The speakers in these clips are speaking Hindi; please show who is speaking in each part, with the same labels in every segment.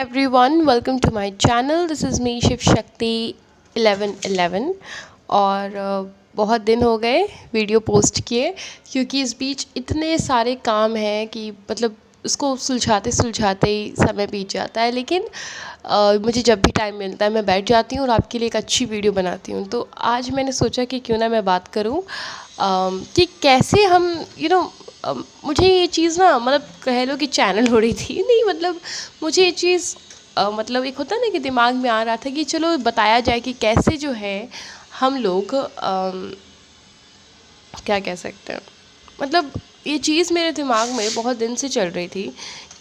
Speaker 1: everyone, welcome to my channel. This is me Shiv Shakti 1111 और बहुत दिन हो गए वीडियो पोस्ट किए क्योंकि इस बीच इतने सारे काम हैं कि मतलब उसको सुलझाते सुलझाते ही समय बीत जाता है। लेकिन मुझे जब भी टाइम मिलता है मैं बैठ जाती हूँ और आपके लिए एक अच्छी वीडियो बनाती हूँ। तो आज मैंने सोचा कि क्यों ना मैं बात करूँ कि कैसे हम मुझे ये चीज़ ना मतलब कह लो कि चैनल हो रही थी नहीं, मतलब मुझे ये चीज़ मतलब एक होता है ना कि दिमाग में आ रहा था कि चलो बताया जाए कि कैसे जो है हम लोग क्या कह सकते हैं, मतलब ये चीज़ मेरे दिमाग में बहुत दिन से चल रही थी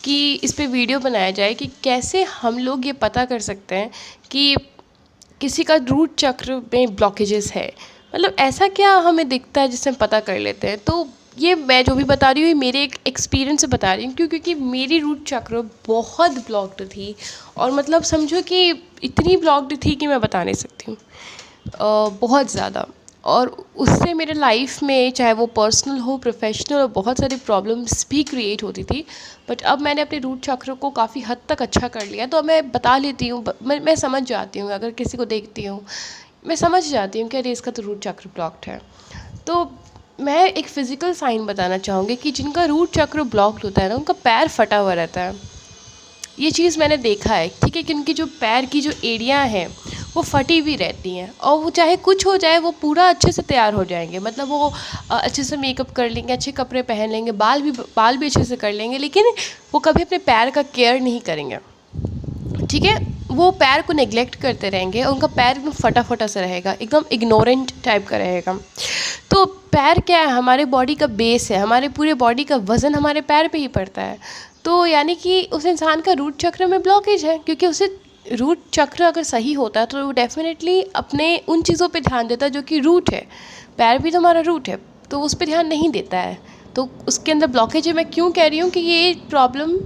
Speaker 1: कि इस पे वीडियो बनाया जाए कि कैसे हम लोग ये पता कर सकते हैं कि किसी का रूट चक्र में ब्लॉकेजेस है। मतलब ऐसा क्या हमें दिखता है जिससे हम पता कर लेते हैं। तो ये मैं जो भी बता रही हूँ ये मेरे एक एक्सपीरियंस से बता रही हूँ क्योंकि मेरी रूट चक्र बहुत ब्लॉक्ड थी और मतलब समझो कि इतनी ब्लॉक्ड थी कि मैं बता नहीं सकती हूँ, बहुत ज़्यादा। और उससे मेरे लाइफ में चाहे वो पर्सनल हो प्रोफेशनल हो बहुत सारी प्रॉब्लम्स भी क्रिएट होती थी। बट अब मैंने अपने रूट चक्र को काफ़ी हद तक अच्छा कर लिया तो अब मैं बता लेती हूँ, मैं समझ जाती हूँ। अगर किसी को देखती हूँ मैं समझ जाती हूँ कि अरे इसका तो रूट चक्र ब्लॉक्ड है। तो मैं एक फ़िज़िकल साइन बताना चाहूँगी कि जिनका रूट चक्र ब्लॉक्ड होता है ना उनका पैर फटा हुआ रहता है। ये चीज़ मैंने देखा है, ठीक है, कि उनकी जो पैर की जो एड़ियाँ हैं वो फटी भी रहती हैं और वो चाहे कुछ हो जाए वो पूरा अच्छे से तैयार हो जाएंगे। मतलब वो अच्छे से मेकअप कर लेंगे, अच्छे कपड़े पहन लेंगे, बाल भी अच्छे से कर लेंगे, लेकिन वो कभी अपने पैर का केयर नहीं करेंगे, ठीक है। वो पैर को नेग्लेक्ट करते रहेंगे और उनका पैर एकदम फटा फटा सा रहेगा, एकदम इग्नोरेंट टाइप का रहेगा। तो पैर क्या है, हमारे बॉडी का बेस है, हमारे पूरे बॉडी का वज़न हमारे पैर पे ही पड़ता है। तो यानी कि उस इंसान का रूट चक्र में ब्लॉकेज है क्योंकि उसे रूट चक्र अगर सही होता है तो वो डेफिनेटली अपने उन चीज़ों पे ध्यान देता है जो कि रूट है। पैर भी तो हमारा रूट है तो उस पर ध्यान नहीं देता है, तो उसके अंदर ब्लॉकेज है। मैं क्यों कह रही हूँ कि ये प्रॉब्लम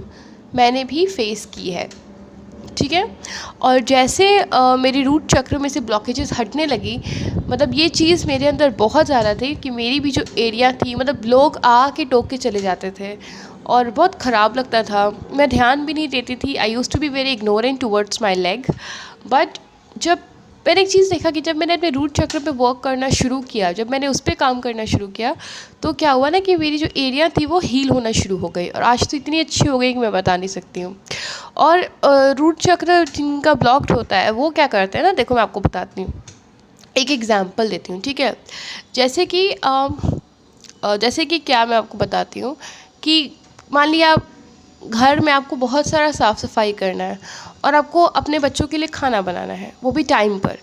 Speaker 1: मैंने भी फेस की है, ठीक है। और जैसे मेरी रूट चक्र में से ब्लॉकेजेस हटने लगी, मतलब ये चीज़ मेरे अंदर बहुत ज़्यादा थी कि मेरी भी जो एरिया थी, मतलब लोग आके टोक के चले जाते थे और बहुत ख़राब लगता था। मैं ध्यान भी नहीं देती थी। I used to be very ignorant towards my leg. But जब मैंने एक चीज़ देखा कि जब मैंने अपने रूट चक्र पे वर्क करना शुरू किया, जब मैंने उस पर काम करना शुरू किया तो क्या हुआ ना कि मेरी जो एरिया थी वो हील होना शुरू हो गई और आज तो इतनी अच्छी हो गई कि मैं बता नहीं सकती हूँ। और रूट चक्र जिनका ब्लॉक्ड होता है वो क्या करते हैं ना, देखो मैं आपको बताती हूँ, एक एग्जांपल देती हूँ, ठीक है। जैसे कि क्या मैं आपको बताती हूँ कि मान लिया घर में आपको बहुत सारा साफ़ सफाई करना है और आपको अपने बच्चों के लिए खाना बनाना है, वो भी टाइम पर।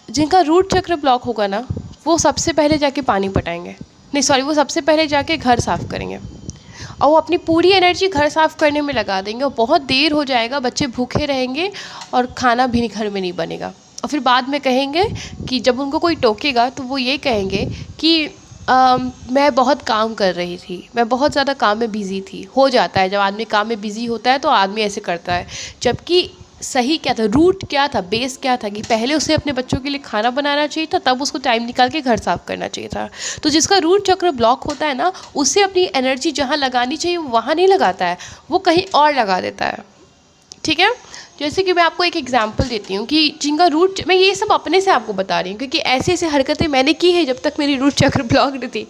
Speaker 1: जिनका रूट चक्र ब्लॉक होगा ना वो सबसे पहले जाके पानी पटाएंगे, नहीं सॉरी, वो सबसे पहले जाके घर साफ़ करेंगे और वो अपनी पूरी एनर्जी घर साफ़ करने में लगा देंगे और बहुत देर हो जाएगा, बच्चे भूखे रहेंगे और खाना भी घर में नहीं बनेगा। और फिर बाद में कहेंगे कि जब उनको कोई टोकेगा तो वो ये कहेंगे कि मैं बहुत काम कर रही थी, मैं बहुत ज़्यादा काम में बिज़ी थी। हो जाता है जब आदमी काम में बिज़ी होता है तो आदमी ऐसे करता है। जबकि सही क्या था, रूट क्या था, बेस क्या था कि पहले उसे अपने बच्चों के लिए खाना बनाना चाहिए था, तब उसको टाइम निकाल के घर साफ़ करना चाहिए था। तो जिसका रूट चक्र ब्लॉक होता है ना उसे अपनी एनर्जी जहाँ लगानी चाहिए वो वहाँ नहीं लगाता है, वो कहीं और लगा देता है, ठीक है। जैसे कि मैं आपको एक एग्जांपल देती हूँ कि जिनका रूट, मैं ये सब अपने से आपको बता रही हूँ क्योंकि ऐसे ऐसे हरकतें मैंने की है जब तक मेरी रूट चक्र ब्लॉक्ड थी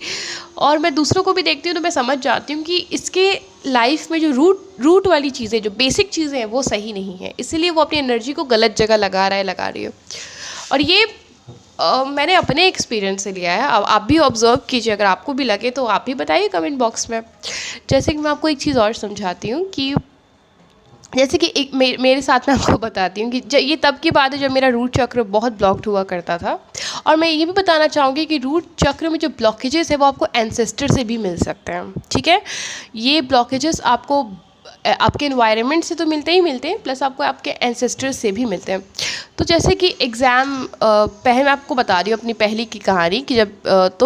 Speaker 1: और मैं दूसरों को भी देखती हूँ तो मैं समझ जाती हूँ कि इसके लाइफ में जो रूट वाली चीज़ें, जो बेसिक चीज़ें हैं वो सही नहीं है, इसलिए वो अपनी एनर्जी को गलत जगह लगा रही है। और ये मैंने अपने एक्सपीरियंस से लिया है। अब आप भी ऑब्ज़र्व कीजिए, अगर आपको भी लगे तो आप भी बताइए कमेंट बॉक्स में। जैसे कि मैं आपको एक चीज़ और समझाती हूँ कि जैसे कि एक मेरे साथ मैं आपको बताती हूँ कि ये तब की बात है जब मेरा रूट चक्र बहुत ब्लॉक्ड हुआ करता था। और मैं ये भी बताना चाहूँगी कि रूट चक्र में जो ब्लॉकेजेस है वो आपको एंसेस्टर से भी मिल सकते हैं, ठीक है। ये ब्लॉकेजेस आपको आपके एनवायरनमेंट से तो मिलते ही मिलते हैं, प्लस आपको आपके एंसेस्टर्स से भी मिलते हैं। तो जैसे कि एग्ज़ाम, पहले मैं आपको बता रही हूँ अपनी पहली की कहानी कि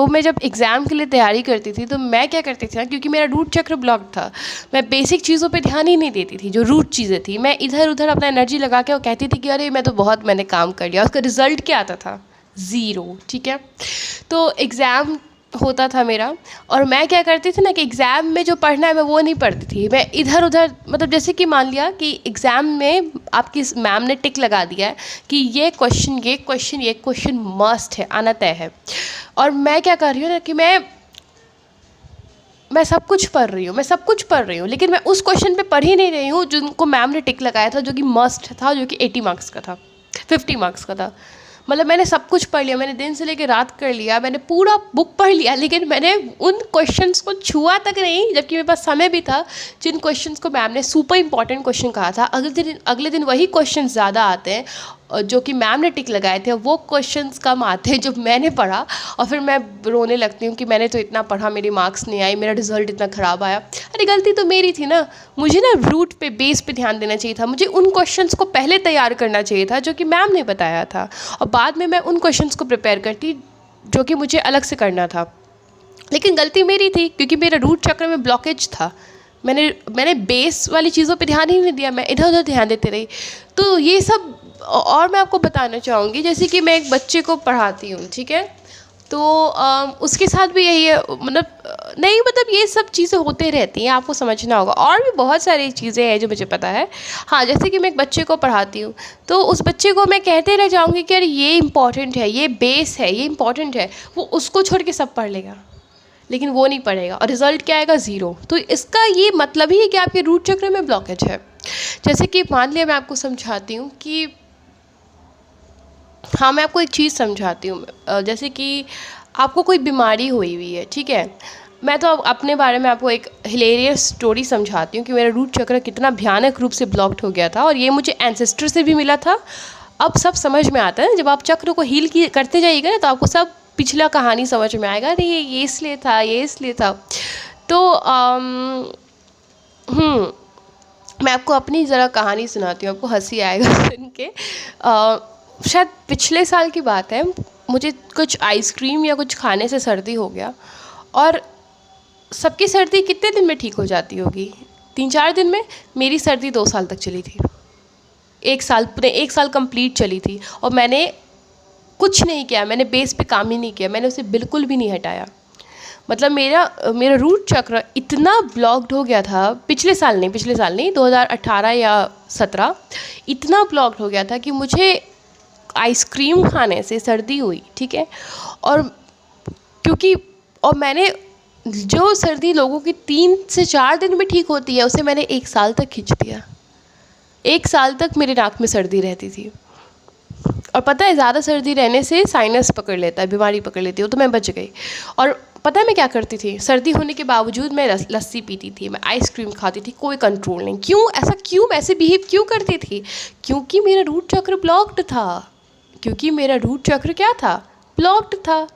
Speaker 1: मैं जब एग्ज़ाम के लिए तैयारी करती थी तो मैं क्या करती थी ना, क्योंकि मेरा रूट चक्र ब्लॉक था, मैं बेसिक चीज़ों पे ध्यान ही नहीं देती थी। जो रूट चीज़ें थी मैं इधर उधर अपना एनर्जी लगा के और कहती थी कि अरे मैंने काम कर लिया, उसका रिज़ल्ट क्या आता था, ज़ीरो, ठीक है। तो एग्ज़ाम होता था मेरा। और मैं क्या करती थी ना कि एग्ज़ाम में जो पढ़ना है मैं वो नहीं पढ़ती थी, मैं इधर उधर, मतलब जैसे कि मान लिया कि एग्ज़ाम में आपकी मैम ने टिक लगा दिया है कि ये क्वेश्चन मस्ट है, आना तय है, और मैं क्या कर रही हूँ ना कि मैं सब कुछ पढ़ रही हूँ, लेकिन मैं उस क्वेश्चन पे पढ़ ही नहीं रही हूँ जिनको मैम ने टिक लगाया था, जो कि मस्ट था, जो कि 80 मार्क्स का था, 50 मार्क्स का था। मतलब मैंने सब कुछ पढ़ लिया, मैंने दिन से लेकर रात कर लिया, मैंने पूरा बुक पढ़ लिया, लेकिन मैंने उन क्वेश्चंस को छुआ तक नहीं, जबकि मेरे पास समय भी था, जिन क्वेश्चंस को मैम ने सुपर इंपॉर्टेंट क्वेश्चन कहा था। अगले दिन वही क्वेश्चन ज़्यादा आते हैं जो कि मैम ने टिक लगाए थे, वो क्वेश्चंस कम आते हैं जो मैंने पढ़ा, और फिर मैं रोने लगती हूँ कि मैंने तो इतना पढ़ा, मेरी मार्क्स नहीं आई, मेरा रिजल्ट इतना ख़राब आया। अरे गलती तो मेरी थी ना, मुझे ना रूट पे, बेस पे ध्यान देना चाहिए था, मुझे उन क्वेश्चंस को पहले तैयार करना चाहिए था जो कि मैम ने बताया था, और बाद में मैं उन क्वेश्चंस को प्रिपेयर करती जो कि मुझे अलग से करना था। लेकिन गलती मेरी थी, क्योंकि मेरा रूट चक्र में ब्लॉकेज था, मैंने बेस वाली चीज़ों पे ध्यान ही नहीं दिया, मैं इधर उधर ध्यान देते रही। तो ये सब, और मैं आपको बताना चाहूँगी, जैसे कि मैं एक बच्चे को पढ़ाती हूँ, ठीक है, तो उसके साथ भी यही है, मतलब ये सब चीज़ें होते रहती हैं, आपको समझना होगा। और भी बहुत सारी चीज़ें हैं जो मुझे पता है। हाँ, जैसे कि मैं एक बच्चे को पढ़ाती हूँ, तो उस बच्चे को मैं कहते रह जाऊँगी कि अरे ये इंपॉर्टेंट है, ये बेस है, ये इंपॉर्टेंट है, वो उसको छोड़ के सब पढ़ लेगा, लेकिन वो नहीं पढ़ेगा, और रिज़ल्ट क्या आएगा? ज़ीरो। तो इसका ये मतलब ही है कि आपके रूट चक्र में ब्लॉकेज है। जैसे कि मान लिया, मैं आपको समझाती हूँ कि, हाँ, मैं आपको एक चीज़ समझाती हूँ, जैसे कि आपको कोई बीमारी हुई हुई है, ठीक है, मैं तो अब अपने बारे में आपको एक हिलेरियस स्टोरी समझाती हूँ कि मेरा रूट चक्र कितना भयानक रूप से ब्लॉक्ड हो गया था, और ये मुझे एंसेस्टर से भी मिला था। अब सब समझ में आता है, जब आप चक्र को हील करते जाइएगा ना, तो आपको सब पिछला कहानी समझ में आएगा, अरे ये इसलिए था, ये इसलिए था। तो मैं आपको अपनी ज़रा कहानी सुनाती हूँ, आपको हंसी आएगा सुन के। शायद पिछले साल की बात है, मुझे कुछ आइसक्रीम या कुछ खाने से सर्दी हो गया, और सबकी सर्दी कितने दिन में ठीक हो जाती होगी? 3-4 दिन में। मेरी सर्दी 2 साल तक चली थी, 1 साल, पूरे 1 साल कंप्लीट चली थी, और मैंने कुछ नहीं किया, मैंने बेस पे काम ही नहीं किया, मैंने उसे बिल्कुल भी नहीं हटाया। मतलब मेरा रूट चक्र इतना ब्लॉक्ड हो गया था, पिछले साल नहीं, 2018 या 17, इतना ब्लॉक्ड हो गया था कि मुझे आइसक्रीम खाने से सर्दी हुई, ठीक है, और मैंने, जो सर्दी लोगों की 3 से 4 दिन में ठीक होती है, उसे मैंने 1 साल तक खींच दिया। 1 साल तक मेरे नाक में सर्दी रहती थी, और पता है, ज़्यादा सर्दी रहने से साइनस पकड़ लेता है, बीमारी पकड़ लेती है, तो मैं बच गई। और पता है मैं क्या करती थी? सर्दी होने के बावजूद मैं लस्सी पीती थी, मैं आइसक्रीम खाती थी, कोई कंट्रोल नहीं। क्यों मैं ऐसे बिहेव क्यों करती थी? क्योंकि मेरा रूट चक्र ब्लॉक्ड था, क्योंकि मेरा रूट चक्र क्या था? ब्लॉक्ड था।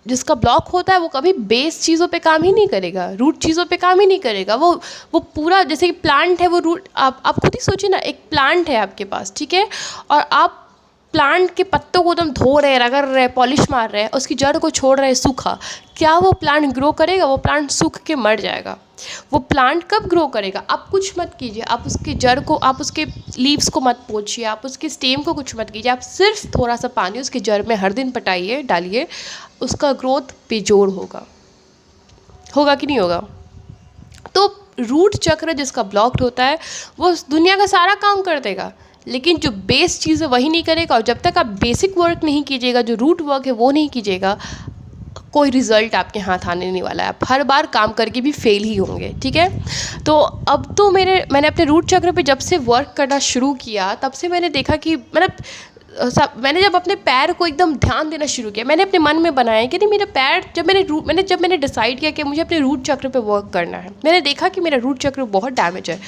Speaker 1: जिसका ब्लॉक होता है वो कभी बेस चीज़ों पे काम ही नहीं करेगा, रूट चीज़ों पे काम ही नहीं करेगा। वो पूरा, जैसे कि प्लांट है, वो रूट, आप खुद ही सोचिए ना, एक प्लांट है आपके पास, ठीक है, और आप प्लांट के पत्तों को एकदम धो रहे, रगड़ रहे, पॉलिश मार रहे हैं, उसकी जड़ को छोड़ रहे सूखा, क्या वो प्लांट ग्रो करेगा? वो प्लांट सूख के मर जाएगा। वो प्लांट कब ग्रो करेगा? आप कुछ मत कीजिए, आप उसके जड़ को, आप उसके लीव्स को मत पोंछिए, आप उसके स्टेम को कुछ मत कीजिए, आप सिर्फ थोड़ा सा पानी उसके जड़ में हर दिन पटाइए, डालिए, उसका ग्रोथ बेजोड़ होगा कि नहीं होगा? तो रूट चक्र जिसका ब्लॉक्ड होता है, वो दुनिया का सारा काम कर देगा, लेकिन जो बेस चीज़ है वही नहीं करेगा। और जब तक आप बेसिक वर्क नहीं कीजिएगा, जो रूट वर्क है वो नहीं कीजिएगा, कोई रिज़ल्ट आपके हाथ आने नहीं वाला है। आप हर बार काम करके भी फेल ही होंगे, ठीक है। तो अब तो मैंने अपने रूट चक्र पे जब से वर्क करना शुरू किया, तब से मैंने देखा कि मैंने जब अपने पैर को एकदम ध्यान देना शुरू किया, मैंने अपने मन में बनाया कि नहीं, मेरा पैर, जब मैंने डिसाइड किया कि मुझे अपने रूट चक्र पे वर्क करना है, मैंने देखा कि मेरा रूट चक्र बहुत डैमेज है,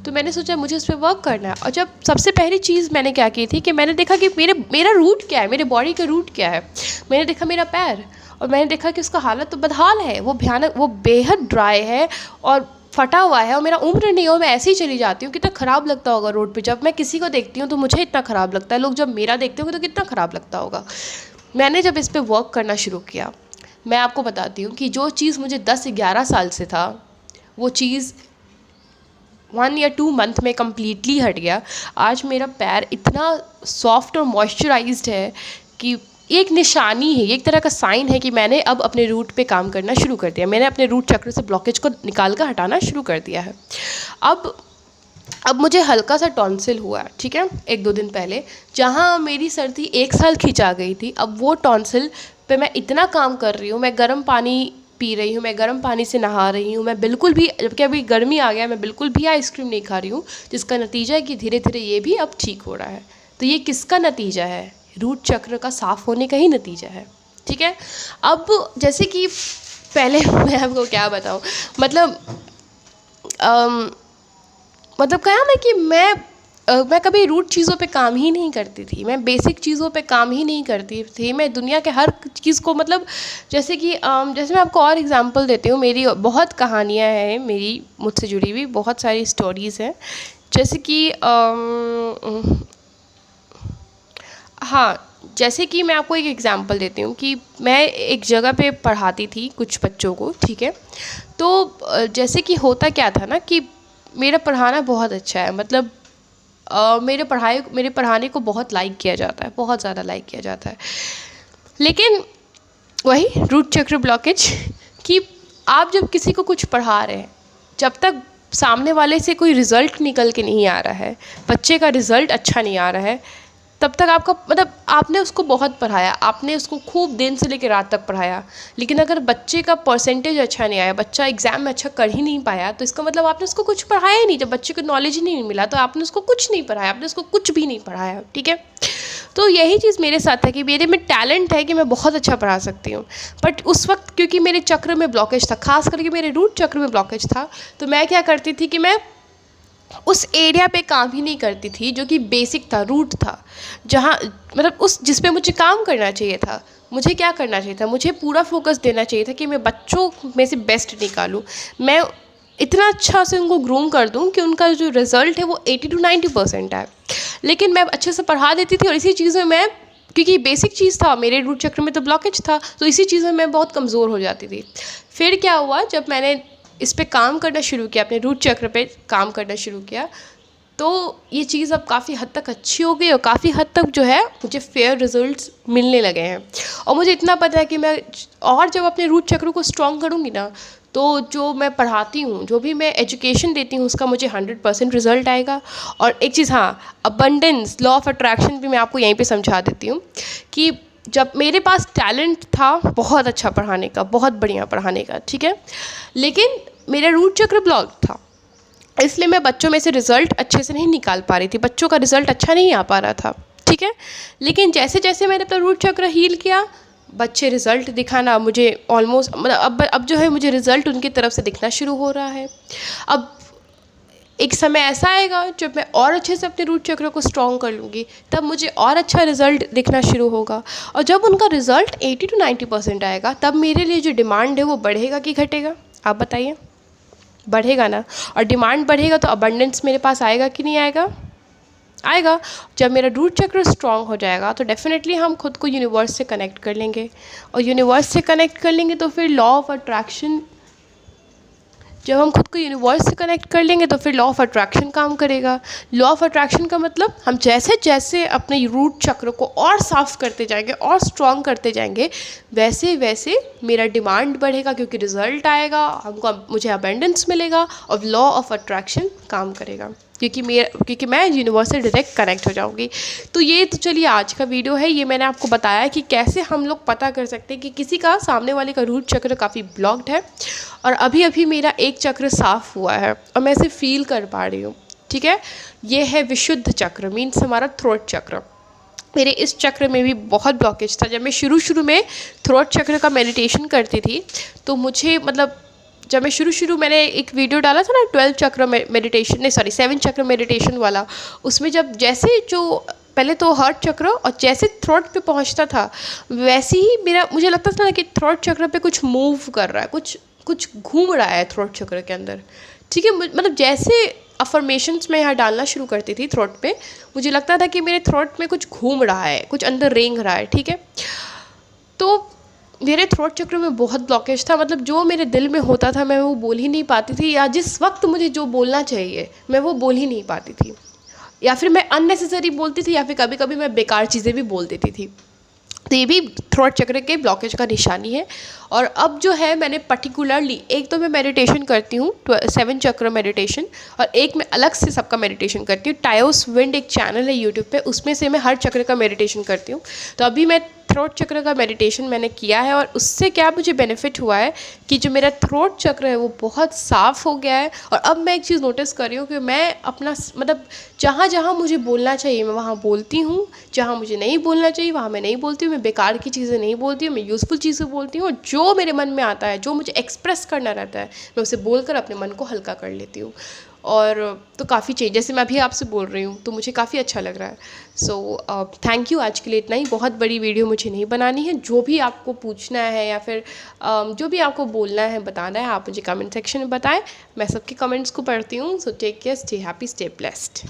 Speaker 1: तो मैंने सोचा मुझे उस पर वर्क करना है। और जब सबसे पहली चीज़ मैंने क्या की थी कि मैंने देखा कि मेरा रूट क्या है, मेरे बॉडी का रूट क्या है। मैंने देखा मेरा पैर, और मैंने देखा कि उसका हालत तो बदहाल है, वो भयानक, वो बेहद ड्राई है और फटा हुआ है, और मेरा उम्र नहीं हो, मैं ऐसे ही चली जाती हूँ। कितना ख़राब लगता होगा रोड पे, जब मैं किसी को देखती हूँ तो मुझे इतना ख़राब लगता है, लोग जब मेरा देखते होंगे तो कितना ख़राब लगता होगा। मैंने जब इस पे वर्क करना शुरू किया, मैं आपको बताती हूँ कि जो चीज़ मुझे 10-11 साल से था, वो चीज़ 1 या 2 मंथ में कम्प्लीटली हट गया। आज मेरा पैर इतना सॉफ्ट और मॉइस्चराइज्ड है कि ये एक निशानी है, ये एक तरह का साइन है कि मैंने अब अपने रूट पे काम करना शुरू कर दिया, मैंने अपने रूट चक्र से ब्लॉकेज को निकाल कर हटाना शुरू कर दिया है। अब मुझे हल्का सा टॉन्सिल हुआ है, ठीक है, 1-2 दिन पहले, जहाँ मेरी सर्दी 1 साल खिंचा गई थी। अब वो टॉन्सिल पे मैं इतना काम कर रही हूँ, मैं गर्म पानी पी रही हूँ, मैं गर्म पानी से नहा रही हूँ, मैं बिल्कुल भी, जबकि अभी गर्मी आ गया, मैं बिल्कुल भी आइसक्रीम नहीं खा रही हूँ, जिसका नतीजा है कि धीरे धीरे ये भी अब ठीक हो रहा है। तो ये किसका नतीजा है? रूट चक्र का साफ़ होने का ही नतीजा है, ठीक है। अब जैसे कि पहले मैं आपको क्या बताऊँ, मतलब कहा ना कि मैं कभी रूट चीज़ों पे काम ही नहीं करती थी, मैं बेसिक चीज़ों पे काम ही नहीं करती थी। मैं दुनिया के हर चीज़ को, मतलब जैसे कि जैसे मैं आपको और एग्जांपल देती हूँ, मेरी बहुत कहानियाँ हैं, मेरी मुझसे जुड़ी हुई बहुत सारी स्टोरीज़ हैं। जैसे कि हाँ, जैसे कि मैं आपको एक एग्जांपल देती हूँ कि मैं एक जगह पे पढ़ाती थी कुछ बच्चों को, ठीक है। तो जैसे कि होता क्या था ना कि मेरा पढ़ाना बहुत अच्छा है, मतलब मेरे पढ़ाने को बहुत लाइक किया जाता है, बहुत ज़्यादा लाइक किया जाता है। लेकिन वही रूट चक्र ब्लॉकेज कि आप जब किसी को कुछ पढ़ा रहे हैं, जब तक सामने वाले से कोई रिज़ल्ट निकल के नहीं आ रहा है, बच्चे का रिज़ल्ट अच्छा नहीं आ रहा है, तब तक आपका, मतलब आपने उसको बहुत पढ़ाया, आपने उसको खूब दिन से लेकर रात तक पढ़ाया, लेकिन अगर बच्चे का परसेंटेज अच्छा नहीं आया, बच्चा एग्ज़ाम में अच्छा कर ही नहीं पाया, तो इसका मतलब आपने उसको कुछ पढ़ाया ही नहीं। जब बच्चे को नॉलेज ही नहीं मिला तो आपने उसको कुछ नहीं पढ़ाया, आपने उसको कुछ भी नहीं पढ़ाया, ठीक है। तो यही चीज़ मेरे साथ है कि मेरे में टैलेंट है कि मैं बहुत अच्छा पढ़ा सकती हूँ, बट उस वक्त क्योंकि मेरे चक्र में ब्लॉकेज था, खास करके मेरे रूट चक्र में ब्लॉकेज था, तो मैं क्या करती थी कि मैं उस एरिया पे काम ही नहीं करती थी जो कि बेसिक था, रूट था, जहाँ मतलब उस जिस पे मुझे काम करना चाहिए था। मुझे क्या करना चाहिए था? मुझे पूरा फोकस देना चाहिए था कि मैं बच्चों में से बेस्ट निकालूं, मैं इतना अच्छा से उनको ग्रूम कर दूं कि उनका जो रिज़ल्ट है वो 80 to 90% आए। लेकिन मैं अच्छे से पढ़ा देती थी और इसी चीज़ में मैं, क्योंकि बेसिक चीज़ था, मेरे रूट चक्र में तो ब्लॉकेज था, तो इसी चीज़ में मैं बहुत कमज़ोर हो जाती थी। फिर क्या हुआ, जब मैंने इस पे काम करना शुरू किया, अपने रूट चक्र पे काम करना शुरू किया, तो ये चीज़ अब काफ़ी हद तक अच्छी हो गई और काफ़ी हद तक जो है मुझे फेयर रिजल्ट्स मिलने लगे हैं। और मुझे इतना पता है कि मैं और जब अपने रूट चक्र को स्ट्रॉन्ग करूँगी ना, तो जो मैं पढ़ाती हूँ, जो भी मैं एजुकेशन देती हूँ, उसका मुझे 100% रिजल्ट आएगा। और एक चीज़, हाँ, अबंडेंस, लॉ ऑफ अट्रैक्शन भी मैं आपको यहीं पे समझा देती हूँ कि जब मेरे पास टैलेंट था बहुत अच्छा पढ़ाने का, बहुत बढ़िया पढ़ाने का, ठीक है, लेकिन मेरा रूट चक्र ब्लॉक था, इसलिए मैं बच्चों में से रिज़ल्ट अच्छे से नहीं निकाल पा रही थी, बच्चों का रिज़ल्ट अच्छा नहीं आ पा रहा था, ठीक है। लेकिन जैसे जैसे मैंने अपना रूट चक्र हील किया, बच्चे रिज़ल्ट दिखाना मुझे ऑलमोस्ट, मतलब अब जो है मुझे रिज़ल्ट उनकी तरफ से दिखना शुरू हो रहा है। अब एक समय ऐसा आएगा जब मैं और अच्छे से अपने रूट चक्र को स्ट्रॉन्ग कर लूँगी, तब मुझे और अच्छा रिज़ल्ट दिखना शुरू होगा। और जब उनका रिज़ल्ट 80 to 90% आएगा, तब मेरे लिए जो डिमांड है वो बढ़ेगा कि घटेगा? आप बताइए। बढ़ेगा ना। और डिमांड बढ़ेगा तो अबंडेंस मेरे पास आएगा कि नहीं आएगा? आएगा। जब मेरा रूट चक्र स्ट्रॉन्ग हो जाएगा तो डेफिनेटली हम खुद को यूनिवर्स से कनेक्ट कर लेंगे, और यूनिवर्स से कनेक्ट कर लेंगे तो फिर लॉ ऑफ अट्रैक्शन, जब हम खुद को यूनिवर्स से कनेक्ट कर लेंगे तो फिर लॉ ऑफ अट्रैक्शन काम करेगा। लॉ ऑफ अट्रैक्शन का मतलब हम जैसे जैसे अपने रूट चक्र को और साफ़ करते जाएंगे और स्ट्रॉन्ग करते जाएंगे, वैसे वैसे मेरा डिमांड बढ़ेगा, क्योंकि रिज़ल्ट आएगा, मुझे अबंडेंस मिलेगा और लॉ ऑफ अट्रैक्शन काम करेगा, क्योंकि मैं यूनिवर्स से डायरेक्ट कनेक्ट हो जाऊंगी। तो ये तो चलिए आज का वीडियो है, ये मैंने आपको बताया कि कैसे हम लोग पता कर सकते हैं कि किसी का, सामने वाले का रूट चक्र काफ़ी ब्लॉक्ड है, और अभी अभी मेरा एक चक्र साफ़ हुआ है और मैं इसे फील कर पा रही हूँ, ठीक है। ये है विशुद्ध चक्र, मीन्स हमारा थ्रोट चक्र। मेरे इस चक्र में भी बहुत ब्लॉकेज था। जब मैं शुरू में थ्रोट चक्र का मेडिटेशन करती थी, तो मुझे, मतलब जब मैं शुरू मैंने एक वीडियो डाला था ना 12 चक्र मेडिटेशन, नहीं सॉरी 7 चक्र मेडिटेशन वाला, उसमें जब जैसे जो पहले तो हार्ट चक्र और जैसे थ्रोट पे पहुंचता था, वैसे ही मुझे लगता था ना कि थ्रोट चक्र पे कुछ मूव कर रहा है, कुछ घूम रहा है थ्रोट चक्र के अंदर, ठीक है। मतलब जैसे अफर्मेशंस मैं यहाँ डालना शुरू करती थी थ्रोट पे, मुझे लगता था कि मेरे थ्रोट में कुछ घूम रहा है, कुछ अंदर रेंग रहा है, ठीक है। तो मेरे थ्रोट चक्र में बहुत ब्लॉकेज था, मतलब जो मेरे दिल में होता था मैं वो बोल ही नहीं पाती थी, या जिस वक्त मुझे जो बोलना चाहिए मैं वो बोल ही नहीं पाती थी, या फिर मैं अननेसेसरी बोलती थी, या फिर कभी कभी मैं बेकार चीज़ें भी बोल देती थी। तो ये भी थ्रोट चक्र के ब्लॉकेज का निशानी है। और अब जो है मैंने पर्टिकुलरली, एक तो मैं मेडिटेशन करती हूँ 7 चक्र मेडिटेशन, और एक मैं अलग से सबका मेडिटेशन करती हूँ। टायोस विंड एक चैनल है यूट्यूब पे, उसमें से मैं हर चक्र का मेडिटेशन करती हूँ। तो अभी मैं थ्रोट चक्र का मेडिटेशन मैंने किया है, और उससे क्या मुझे बेनिफिट हुआ है कि जो मेरा थ्रोट चक्र है वो बहुत साफ़ हो गया है। और अब मैं एक चीज़ नोटिस कर रही हूँ कि मैं अपना मतलब जहाँ जहाँ मुझे बोलना चाहिए मैं वहाँ बोलती हूँ, जहाँ मुझे नहीं बोलना चाहिए वहाँ मैं नहीं बोलती हूँ। मैं बेकार की चीज़ें नहीं बोलती हूँ, मैं यूज़फुल चीज़ें बोलती हूँ, और जो मेरे मन में आता है, जो मुझे एक्सप्रेस करना रहता है, मैं उसे बोलकर अपने मन को हल्का कर लेती हूँ। और तो काफ़ी चेंज, जैसे मैं अभी आपसे बोल रही हूँ तो मुझे काफ़ी अच्छा लग रहा है। सो थैंक यू, आज के लिए इतना ही। बहुत बड़ी वीडियो मुझे नहीं बनानी है। जो भी आपको पूछना है या फिर जो भी आपको बोलना है, बताना है, आप मुझे कमेंट सेक्शन में बताएं। मैं सबके कमेंट्स को पढ़ती हूँ। So take care, stay happy, stay blessed.